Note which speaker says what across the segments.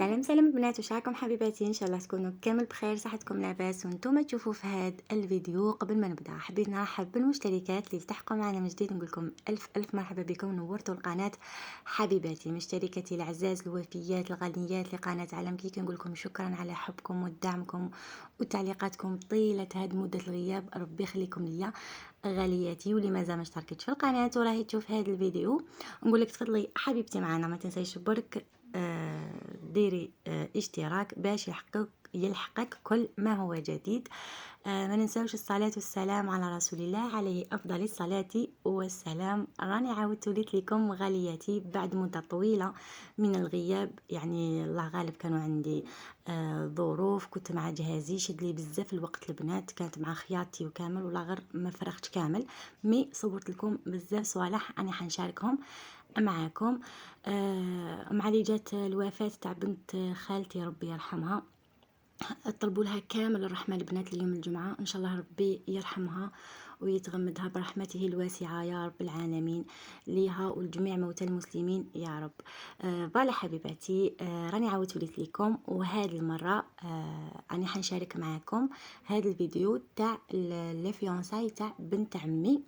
Speaker 1: سلام البنات، واش راكم حبيباتي؟ ان شاء الله تكونوا كامل بخير، صحتكم لاباس وانتم تشوفوا في هذا الفيديو. قبل ما نبدا حبيت نرحب بالمشتركات اللي التحقوا معنا من جديد، نقول لكم الف مرحبا بكم، نورتوا القناه حبيباتي. مشتركاتي العزاز الوفيات الغاليات لقناه عالم كيك، نقول لكم شكرا على حبكم ودعمكم وتعليقاتكم طيله هذه مده الغياب، ربي يخليكم ليا غالياتي. واللي مازال ما اشتركتش في القناه وراهي تشوف هذا الفيديو، نقول لك تفضلي حبيبتي معنا، ما تنسيش برك ديري اشتراك باش يلحقك كل ما هو جديد. ما ننساوش الصلاة والسلام على رسول الله عليه أفضل الصلاة والسلام. راني عاودت وليت لكم غالياتي بعد مدة طويلة من الغياب، يعني الله غالب كانوا عندي ظروف، كنت مع جهازي شد لي بزاف الوقت، البنات كانت مع خياطتي وكامل، ولا غير ما فرغتش كامل. مي صورت لكم بزاف صوالح انا حنشاركهم معاكم. مع لي جات الوفاة تاع بنت خالتي ربي يرحمها، طلبوا لها كامل الرحمة البنات اليوم الجمعة، إن شاء الله ربي يرحمها ويتغمدها برحمته الواسعة يا رب العالمين، ليها ولجميع موتى المسلمين يا رب. فوالا حبيباتي، راني عاودت وليت لكم، وهذه المرة راني حنشارك معاكم هذا الفيديو تاع لي تاع بنت عمي.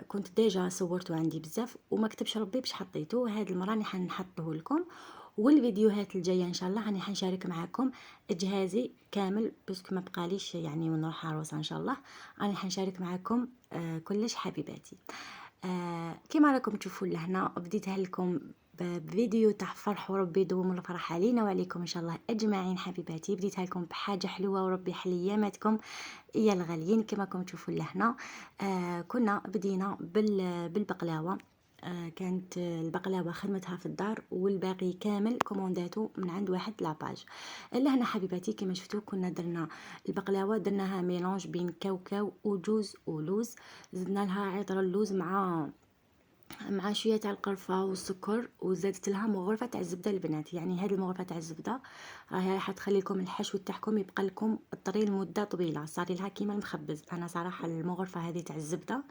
Speaker 1: كنت ديجا صورته عندي بزاف وما كتبش ربي باش حطيته، هذه المره راني حنحطه لكم. والفيديوهات الجايه ان شاء الله راني حنشارك معكم جهازي كامل، باسكو ما بقاليش يعني ونروح عروسه ان شاء الله. راني حنشارك معكم كلش حبيباتي. كيما راكم تشوفوا لهنا بديتها لكم بفيديو تاع فرح، وربي يدوم الفرح علينا وعليكم ان شاء الله اجمعين حبيباتي. بديتها لكم بحاجه حلوه وربي يحلي اياماتكم يا الغاليين. كما راكم تشوفوا لهنا كنا بدينا بالبقلاوه. كانت البقلاوه خدمتها في الدار، والباقي كامل كومونداتو من عند واحد لاباج. لهنا حبيباتي كما شفتوا كنا درنا البقلاوه، درناها ميلونج بين كاوكاو وجوز ولوز، زدنا لها عطر اللوز مع شويه تاع القرفه والسكر، وزادت لها مغرفه تاع الزبده البنات. يعني هذه المغرفه تاع الزبده راهي راح تخلي لكم الحشو تاعكم يبقى لكم الطري لمده طويله، صاري لها كيما المخبز. انا صراحه المغرفه هذه تاع الزبده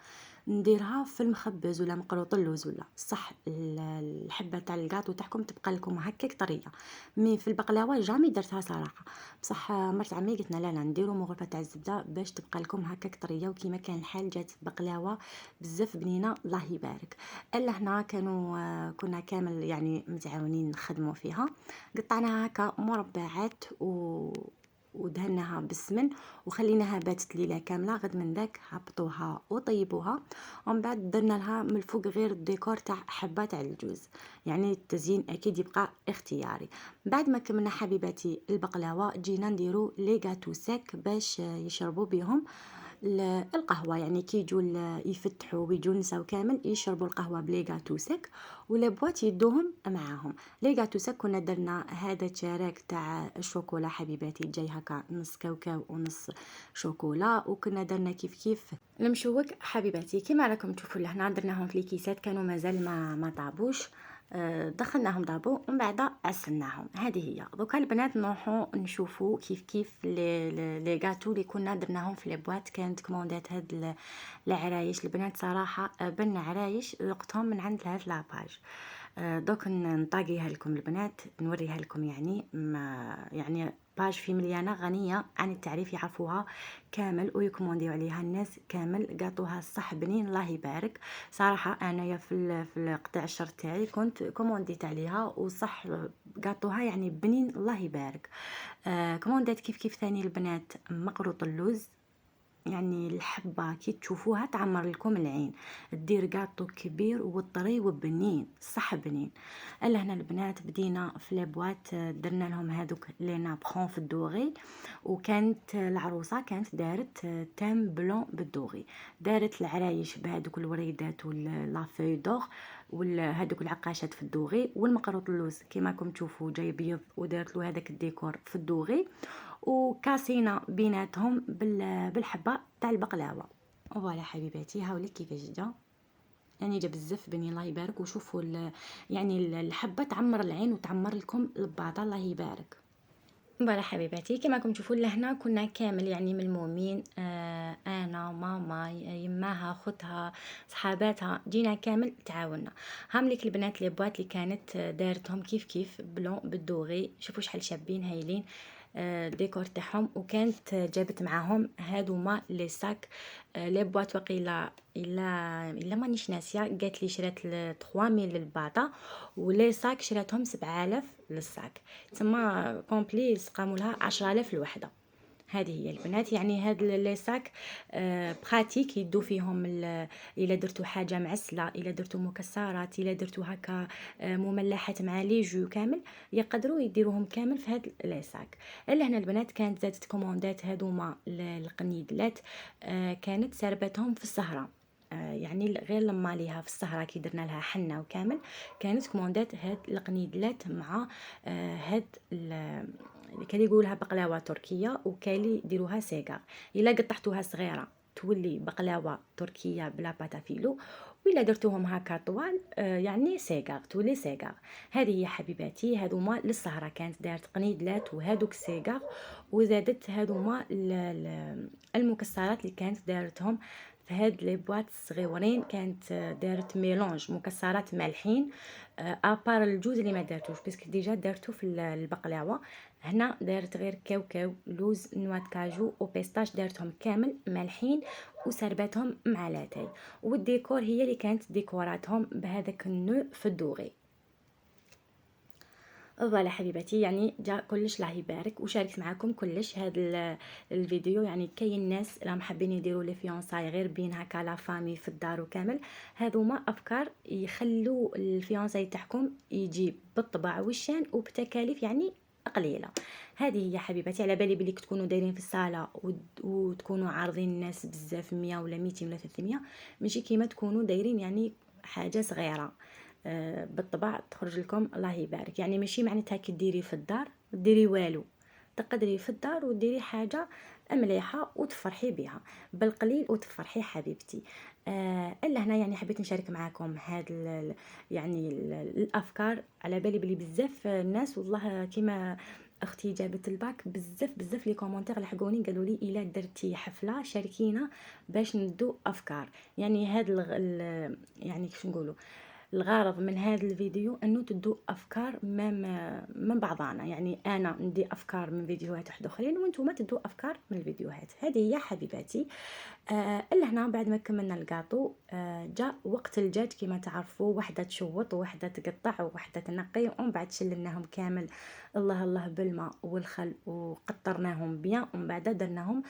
Speaker 1: نديرها في المخبز ولا مقروط اللوز، ولا صح الحبه تاع الكاطو تاعكم تبقى لكم هكاك طريه. مي في البقلاوه جامي درتها صراحه، بصح مرت عمي قلت لنا لا نديروا مغرفه تاع الزبده باش تبقى لكم هكاك طريه. وكيما كان الحال جات بقلاوه بزاف بنينه الله يبارك. الا هنا كنا كامل يعني متعاونين نخدموا فيها. قطعناها هكا مربعات ودهناها بالسمن وخليناها باتت ليله كامله. غد من ذاك هبطوها وطيبوها، ومن بعد درنا لها من الفوق غير الديكور تاع حبه تاع الجوز، يعني التزيين اكيد يبقى اختياري. بعد ما كملنا حبيباتي البقلاوه، جينا نديرو لي غاتو سيك باش يشربوا بهم القهوه. يعني كي يجوا يفتحوا ويجوا نساو كامل يشربوا القهوه بلي غاتو سيك، ولا بواط يدوهم معاهم. لي غاتو سيك كنا درنا هذا الشراك تاع الشوكولا حبيباتي، جاي هكا نص كاوكاو ونص شوكولا، وكنا درنا كيف كيف المشوك حبيباتي. كيما راكم تشوفوا لهنا درناهم في ليكيسات، كانوا مازال ما طابوش. دخلناهم ضابو ومن بعد عسلناهم. هذه هي. دوكا البنات نروحوا نشوفوا كيف كيف لي غاتو اللي كنا درناهم في لي بواط. كانت كوموندات هاد العرايش البنات صراحه بن عرايش لقطهم من عند هاد لاباج. دوك نطاقيها لكم البنات، نوريها لكم. يعني ما يعني باج في مليانه غنيه عن التعريف، يعرفوها كامل ويكومونديو عليها الناس كامل. قاطوها صح بنين الله يبارك. صراحه انايا في قطاع الشر تاعي كنت كومونديت عليها وصح قاطوها يعني بنين الله يبارك. كوموندات كيف كيف ثاني البنات مقروط اللوز، يعني الحبة كي تشوفوها تعمر لكم العين، دير قاطو كبير والطري وبنين صح بنين. الا هنا البنات بدينا في لابوات، درنا لهم هذوك لي نابخون في الدوغي. وكانت العروسه كانت دارت تام بلون بالدوغي، دارت العرايش بهذوك الوريدات ولا فوي دور وهذوك العقاشات في الدوغي، والمقروط اللوز كيما راكم تشوفوا جاي بيض ودارت له هذاك الديكور في الدوغي، وكاسينا بيناتهم بالحبه تاع البقلاوه. فوالا حبيباتي هاوليك كيفاش جا، يعني جا بزاف بني الله يبارك. وشوفوا يعني الحبه تعمر العين وتعمر لكم الباطه الله يبارك. فوالا حبيباتي، كما راكم تشوفوا لهنا كنا كامل يعني ملمومين، انا ماما يماها خوتها صحاباتها، جينا كامل تعاوننا. هام ليك البنات لي بواط اللي كانت دارتهم كيف كيف بلون بالدوغي، شوفوا شحال شابين هايلين. ديكور تاعهم، وكانت جابت معاهم هادوما لي ساك، لي بواط وقيلا الا مانيش ناسيه، قالت لي شرات 3000 للباطا، ولي ساك شراتهم 7000 للساك، تما كومبلي قاموا لها 10000 الوحده. هذه هي البنات، يعني هاد لي ساك براتيك يدو فيهم الا درتو حاجه معسله، الا درتو مكسرات، الا درتو هكا مملحات مع لي جو كامل، يقدروا يديروهم كامل في هاد لي ساك. الا هنا البنات كانت زادت كوموندات هادوما القنيدلات، كانت سربتهم في السهره، يعني غير لما ليها في السهره كي درنا لها حنه وكامل، كانت كوموندات هاد القنيدلات مع هاد كان يقولها بقلاوه تركيه، وكالي يديروها سيغار. الا قطعتوها صغيره تولي بقلاوه تركيه بلا باتافيلو، وإلا درتوهم هكا طوال يعني سيغار، تولي سيغار. هذه هي حبيباتي، هذوما للسهره كانت دارت قنيدلات وهذوك سيغار، وزادت هذوما المكسرات اللي كانت دارتهم في هاد لي بواط صغيورين، كانت دارت ميلونج مكسرات مالحين، ابار الجوز اللي ما دارتوش باسكو ديجا دارتو في البقلاوه. هنا دارت غير كاوكاو، لوز، نواه كاجو وبيستاش، دارتهم كامل مالحين وسرباتهم مع لاتاي. والديكور هي اللي كانت ديكوراتهم بهذاك النو في الدوغي. فوالا حبيباتي، يعني جا كلش الله يبارك، وشاركت معاكم كلش هذا الفيديو. يعني كاين ناس راهم حابين يديروا لي فيونساي غير بين هكا لا فامي في الدار وكامل، هذوما افكار يخلوا الفيونساي تاعكم يجي بالطبع والشان وبتكاليف يعني قليله. هذه هي حبيباتي، على بالي بلي تكونوا دايرين في الصاله وتكونوا عارضين الناس بزاف 100 ولا 200 ولا 300، ماشي كيما تكونوا دايرين يعني حاجه صغيره. بالطبع تخرج لكم الله يبارك. يعني ماشي معناتها كي ديري في الدار ديري والو، تقدري في الدار وديري حاجه مليحه وتفرحي بها بالقليل وتفرحي حبيبتي. الا هنا يعني حبيت نشارك معاكم هاد يعني الافكار، على بالي بلي بزاف الناس والله كيما اختي جابت الباك، بزاف لي كومونتير لحقوني قالوا لي الا درتي حفله شاركينا باش ندو افكار. يعني هاد يعني كيفاش نقولوا، الغرض من هذا الفيديو انه تدو افكار من بعضنا، يعني انا ندي افكار من فيديوهات واحد اخرين وانتم تدو افكار من الفيديوهات. هذه هي حبيباتي. الا هنا بعد ما كملنا الكاطو، جاء وقت الجاج كما تعرفوا، وحده تشوط وحده تقطع وحده تنقي، ومن بعد شلناهم كامل الله الله بالماء والخل وقطرناهم بيان، ومن بعد درناهم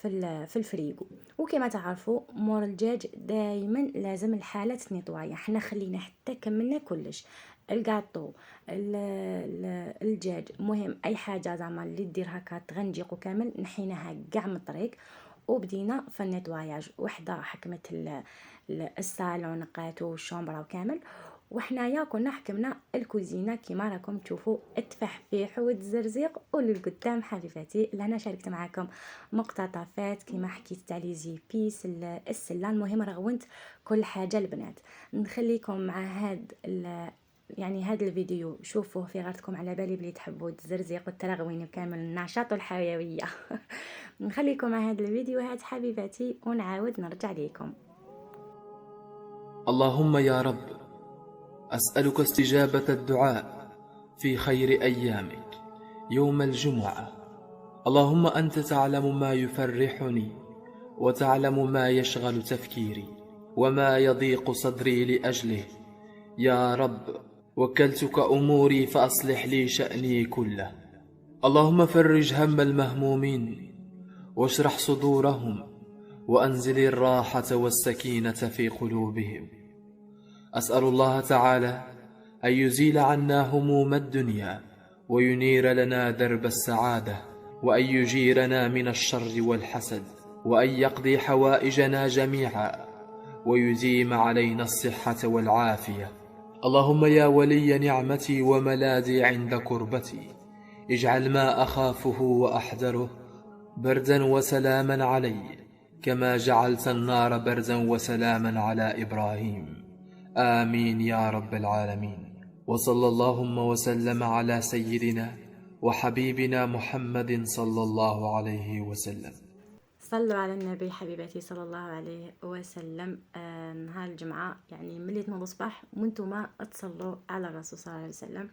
Speaker 1: في الفريغو. وكما تعرفوا مور الدجاج دائما لازم الحاله تنيطوايا، حنا خلينا حتى كملنا كلش، الكاطو، الدجاج، مهم اي حاجه زعما اللي دير هكا تغنجيق وكامل نحيناها كاع من الطريق، وبدينا في النيطواياج. وحده حكمت الصالون نقاتو والشومبرا وكامل، وحنايا كنا حكمنا الكوزينه كيما راكم تشوفوا التفحفيح والتزرزيق وللقدام حبيباتي. لهنا شاركت معاكم مقتطفات كيما حكيت تاع لي زيبيس السله، المهم رغونت كل حاجه البنات. نخليكم مع يعني هذا الفيديو شوفوه في غارتكم، على بالي بلي تحبوا التزرزيق والترغوين وكامل النشاط والحيويه. نخليكم مع هذا الفيديوهات حبيباتي ونعاود نرجع ليكم.
Speaker 2: اللهم يا رب أسألك استجابة الدعاء في خير أيامك يوم الجمعة. اللهم أنت تعلم ما يفرحني وتعلم ما يشغل تفكيري وما يضيق صدري لأجله. يا رب وكلتك أموري فأصلح لي شأني كله. اللهم فرج هم المهمومين واشرح صدورهم وأنزل الراحة والسكينة في قلوبهم. أسأل الله تعالى أن يزيل عنا هموم الدنيا وينير لنا درب السعادة، وأن يجيرنا من الشر والحسد، وأن يقضي حوائجنا جميعا ويديم علينا الصحة والعافية. اللهم يا ولي نعمتي وملاذي عند كربتي، اجعل ما أخافه وأحذره بردا وسلاما علي، كما جعلت النار بردا وسلاما على إبراهيم. آمين يا رب العالمين. وصلى اللهم وسلم على سيدنا وحبيبنا محمد صلى الله عليه وسلم.
Speaker 1: صلوا على النبي حبيباتي صلى الله عليه وسلم. نهار الجمعة يعني ملي تنوضوا صباح وانتم تصلوا على الرسول صلى الله عليه وسلم.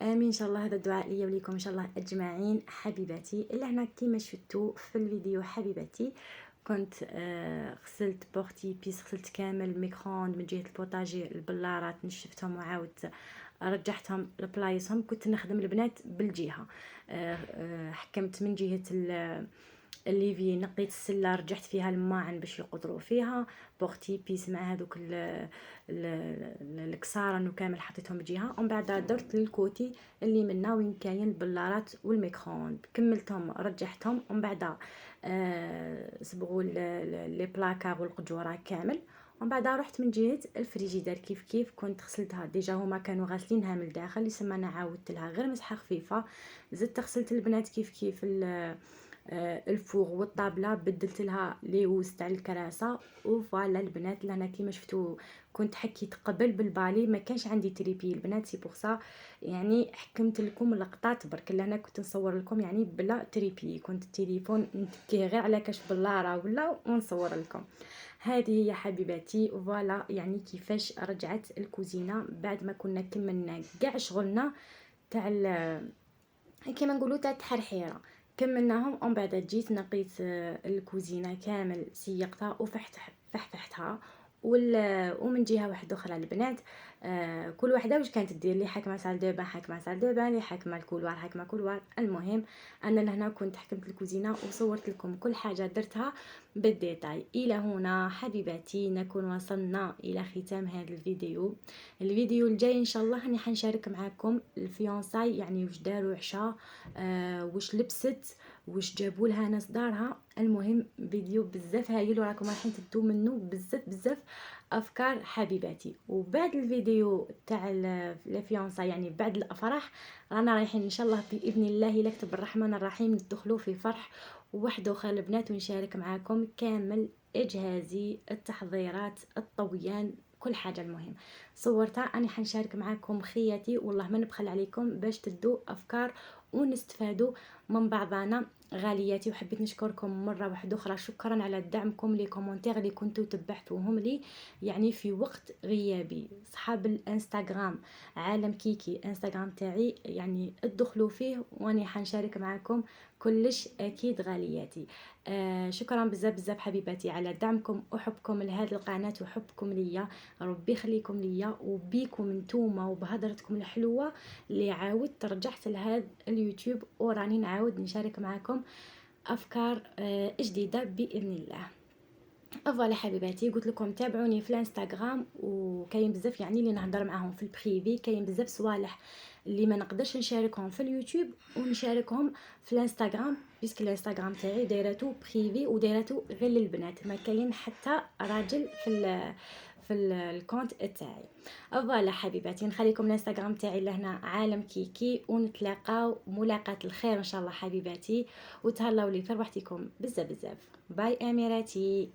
Speaker 1: امين ان شاء الله. هذا الدعاء لي وليكم ان شاء الله اجمعين حبيباتي. الا هنا كيما شفتوا في الفيديو حبيباتي كنت غسلت بورتي بيس، غسلت كامل ميكرووند من جهه البوطاجي، البلارات نشفتهم وعاودت رجعتهم لبلايصهم. كنت نخدم البنات بالجهه، حكمت من جهه الليفي، نقيت السله رجعت فيها الماعن باش يقطروا فيها، بورتي بيس مع هذوك الكسارن وكامل حطيتهم بجهه، ومن بعد درت للكوتي اللي منا وين كاين البلارات والميكرووند كملتهم رجعتهم، ومن بعد صبغوا لي بلاكار والقجوره كامل، ومن بعد رحت من جهه الفريجيدير كيف كنت غسلتها ديجا، هما كانوا غاسلينها من الداخل يسمى انا عاودت لها غير مسحه خفيفه. زدت غسلت البنات كيف الفوغ والطابله، بدلت لها لي وز تاع الكراسه، وفوالا البنات لهنا كيما شفتوا كنت حكيت قبل بالبالي، ما كانش عندي تريبي البنات سي بوغ سا يعني حكمت لكم لقطات برك. لهنا كنت نصور لكم يعني بلا تريبي، كنت التليفون نتكيه غير على كاش بلاره ولا ونصور لكم. هذه هي حبيباتي فوالا يعني كيفاش رجعت الكوزينه بعد ما كنا كملنا كاع شغلنا تاع كيما نقولوا تاع التحرحيره، كملناهم. ومن بعد جيت نقيت الكوزينه كامل، سيقتها وفحفحتها ومن جهه واحده اخرى البنات كل وحده واش كانت دير، لي حكمه سال دو بان حكمه سال دو بان، لي حكمه الكولوار حكمه كولوار. المهم انا لهنا كنت حكمت الكوزينه وصورت لكم كل حاجه درتها بالديتاي. الى هنا حبيباتي نكون وصلنا الى ختام هذا الفيديو الجاي ان شاء الله راني حنشارك معكم الفيونساي يعني واش داروا عشاء، واش لبست، واش جابوا لها ناس دارها. المهم فيديو بزاف هايل وراكم رايحين تدو منه بزاف افكار حبيباتي. وبعد الفيديو تاع الفيونساي يعني بعد الافراح رانا رايحين ان شاء الله باذن الله الا كتب الرحمن الرحيم ندخلوا في فرح واحد اخر البنات، ونشارك معكم كامل اجهازي، التحضيرات، الطويان، كل حاجه. المهم صورتها اني حنشارك معكم خياتي، والله ما نبخل عليكم باش تدوا افكار ونستفادوا من بعضنا غالياتي. وحبيت نشكركم مره واحده اخرى، شكرا على دعمكم لي كومونتير اللي كنتوا تبعتوهم لي يعني في وقت غيابي. صحاب الانستغرام عالم كيكي انستغرام تاعي يعني ادخلوا فيه واني حنشارك معكم كلش اكيد غالياتي. شكرا بزاف حبيباتي على دعمكم وحبكم لهذه القناه وحبكم ليا. ربي يخليكم ليا وبيكم نتوما وبهضرتكم الحلوه اللي عاودت رجعت لهذا اليوتيوب وراني نعاود نشارك معكم افكار جديده باذن الله. فوالا حبيباتي قلت لكم تابعوني في الانستغرام، وكاين بزاف يعني اللي نهضر معاهم في البريفي، كاين بزاف صوالح اللي ما نقدرش نشاركهم في اليوتيوب ونشاركهم في الانستغرام، بيسك الانستغرام تاعي دايراتو بريفي ودايراتو غير للبنات، ما كاين حتى راجل في الكونت تاعي. فوالا حبيباتي نخليكم الانستغرام تاعي لهنا عالم كيكي، ونتلاقاو ملاقات الخير ان شاء الله حبيباتي، وتهلاو لي في روحتكم بزاف. باي اميراتي.